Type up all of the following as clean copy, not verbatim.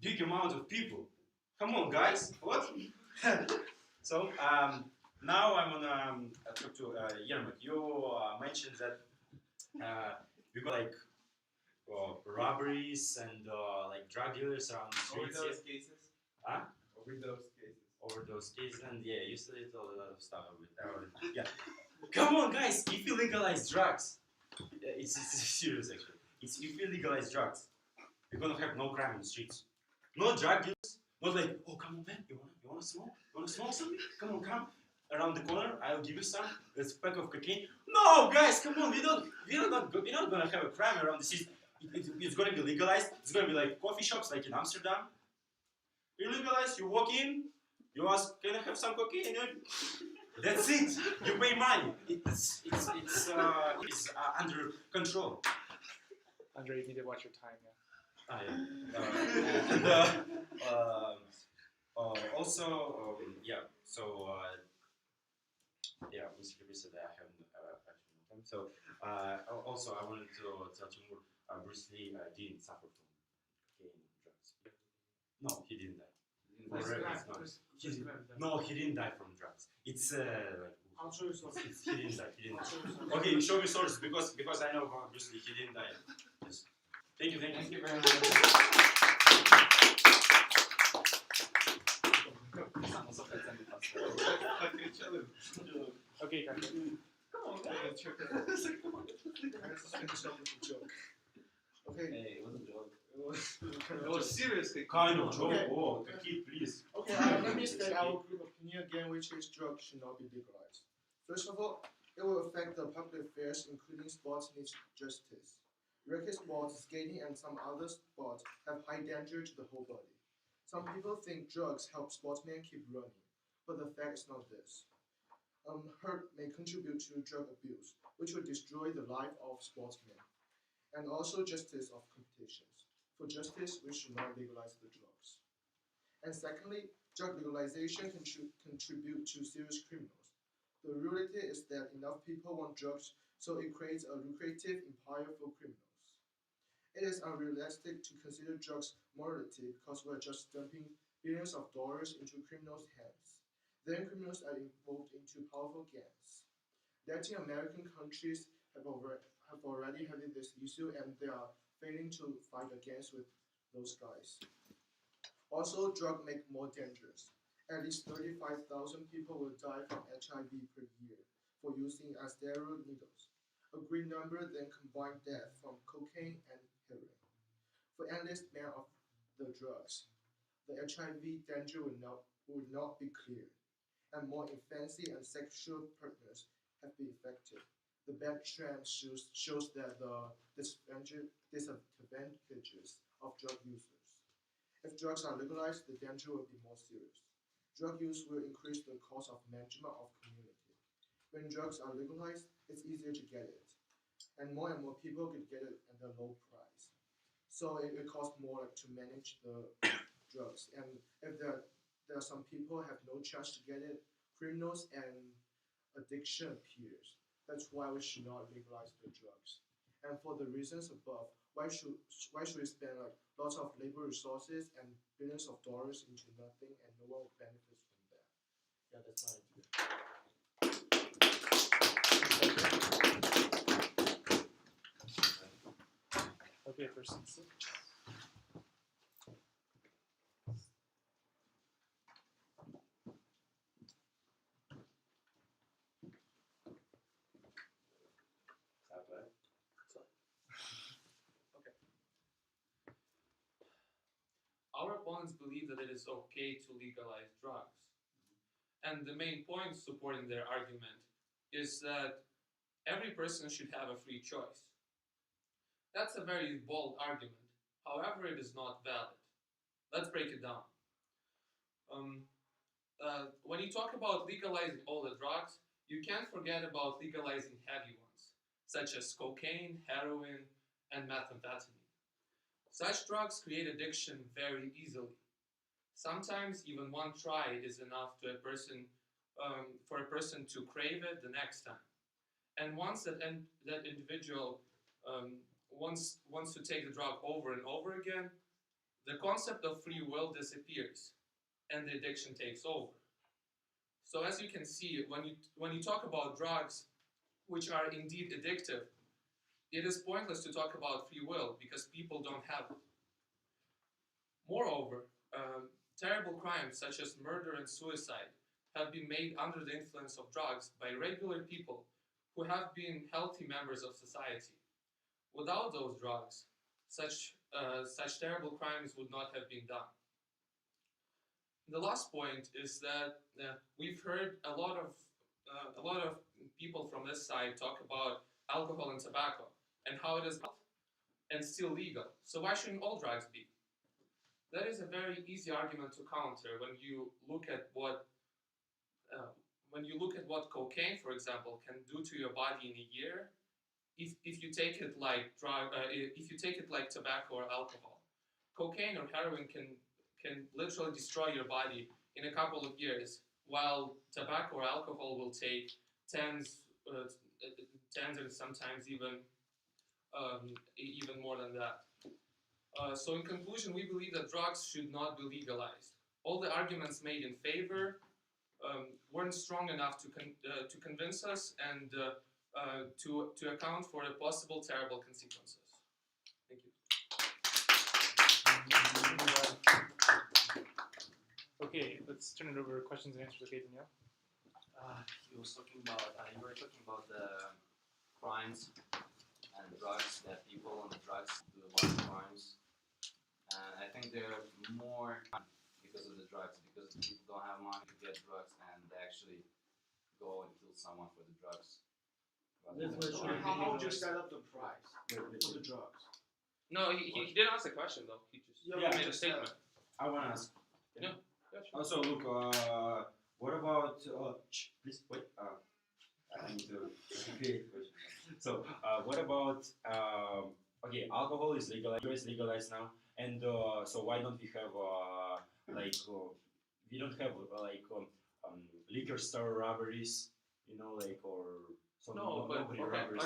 big amount of people. Come on, guys. What? So now I'm gonna talk to Yermak. You mentioned that we got like robberies and like drug dealers around the streets. Overdose cases. Huh? Overdose cases. Overdose cases, and yeah, you said a lot of stuff with that. Yeah. Come on, guys. If you legalize drugs, it's serious actually. If you legalize drugs, you're gonna have no crime in the streets. No drug dealers. Not like, oh, come on, man. You wanna smoke? You wanna smoke something? Come around the corner. I'll give you some. It's a pack of cocaine. No, guys, come on. We're not gonna have a crime around the city. It's gonna be legalized. It's gonna be like coffee shops, like in Amsterdam. You legalize. You walk in. You ask, can I have some cocaine? That's it. You pay money. It's under control. Andre, you need to watch your time, yeah. And also, yeah. So yeah, we said that I haven't actually met him. So also, I wanted to tell Timur, Bruce Lee didn't suffer from cocaine and drugs. No, he didn't die. No, he didn't die from drugs. It's like. I'll show you something. He didn't die. He didn't die. Okay, show me sources because I know obviously he didn't die. Yes. Thank you. Thank you very much. Okay, guys. Come on, guys. Let's finish up with a joke. Okay. Hey, it wasn't a joke. It It was seriously. Kind of joke. Okay. Oh, the kid, please. Okay, let me state our group opinion again, which is drugs should not be legalized. First of all, it will affect the public affairs, including sports needs justice. Racket sports, skating, and some other sports have high danger to the whole body. Some people think drugs help sportsmen keep running, but the fact is not this. Hurt may contribute to drug abuse, which will destroy the life of sportsmen, and also justice of competitions. For justice, we should not legalize the drugs. And secondly, drug legalization can contribute to serious criminals. The reality is that enough people want drugs, so it creates a lucrative empire for criminals. It is unrealistic to consider drugs morality because we're just dumping billions of dollars into criminals' hands. Then criminals are involved into powerful gangs. Latin American countries have already had this issue and they are failing to fight against with those guys. Also, drugs make more dangerous. At least 35,000 people will die from HIV per year for using as steroid needles, a great number than combined death from cocaine and heroin. For endless ban of the drugs, the HIV danger would not be clear, and more infancy and sexual partners have been affected. The bad trend shows that the disadvantages of drug users. If drugs are legalized, the danger will be more serious. Drug use will increase the cost of management of community. When drugs are legalized, it's easier to get it, and more people can get it at a low price. So it costs more to manage the drugs, and if there are some people have no chance to get it, criminals and addiction appears. That's why we should not legalize the drugs. And for the reasons above, why should we spend like lots of labor resources and billions of dollars into nothing and no one benefits from that? Yeah, that's my idea. Okay, person. Our opponents believe that it is okay to legalize drugs. And the main point supporting their argument is that every person should have a free choice. That's a very bold argument. However, it is not valid. Let's break it down. When you talk about legalizing all the drugs, you can't forget about legalizing heavy ones, such as cocaine, heroin, and methamphetamine. Such drugs create addiction very easily. Sometimes even one try is enough for a person to crave it the next time. And once that individual wants to take the drug over and over again, the concept of free will disappears and the addiction takes over. So as you can see, when you talk about drugs which are indeed addictive, it is pointless to talk about free will because people don't have it. Moreover, terrible crimes such as murder and suicide have been made under the influence of drugs by regular people who have been healthy members of society. Without those drugs, such terrible crimes would not have been done. The last point is that we've heard a lot of people from this side talk about alcohol and tobacco and how it is and still legal. So why shouldn't all drugs be? That is a very easy argument to counter when you look at what cocaine, for example, can do to your body in a year. If you take it like tobacco or alcohol, cocaine or heroin can literally destroy your body in a couple of years, while tobacco or alcohol will take tens and sometimes even more than that. So in conclusion, we believe that drugs should not be legalized. All the arguments made in favor weren't strong enough to convince us and to account for the possible terrible consequences. Thank you. Okay, let's turn it over to questions and answers. Okay, Danielle? You were talking about the crimes and drugs, that people on the drugs do a lot of crimes. And I think they're more because of the drugs, because people don't have money to get drugs and they actually go and kill someone for the drugs. How would you set up the price for the drugs? No, he didn't ask a question though. He just made a statement. I want to ask. Yeah, sure. Also, look, what about, please, wait, I need to create a question. So, what about, okay, alcohol is legalized now, and so why don't we have, we don't have, liquor store robberies, you know, or, so No, but nobody okay, robberies,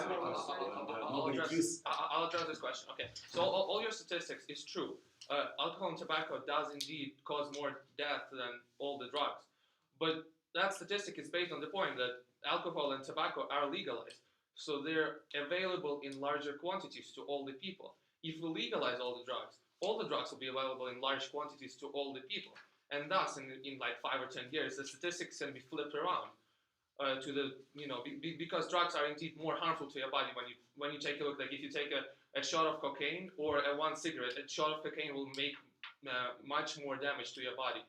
I'll address this question. Okay, so all your statistics is true. Alcohol and tobacco does indeed cause more death than all the drugs, but that statistic is based on the point that alcohol and tobacco are legalized, so they're available in larger quantities to all the people. If we legalize all the drugs will be available in large quantities to all the people, and thus in like 5 or 10 years, the statistics can be flipped around. To the because drugs are indeed more harmful to your body when you take a look. Like if you take a shot of cocaine or one cigarette, a shot of cocaine will make much more damage to your body.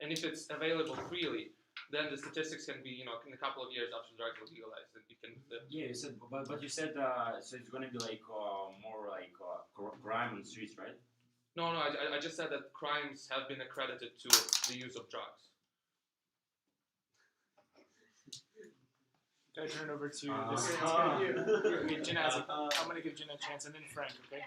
And if it's available freely, then the statistics can be in a couple of years after drugs are legalized, and it can. Yeah, you said, but you said so it's gonna be like more like crime on the streets, right? No, I just said that crimes have been accredited to the use of drugs. Can I turn it over to this? Okay, Okay, Jenna, I'm going to give Jenna a chance, and then Frank, okay?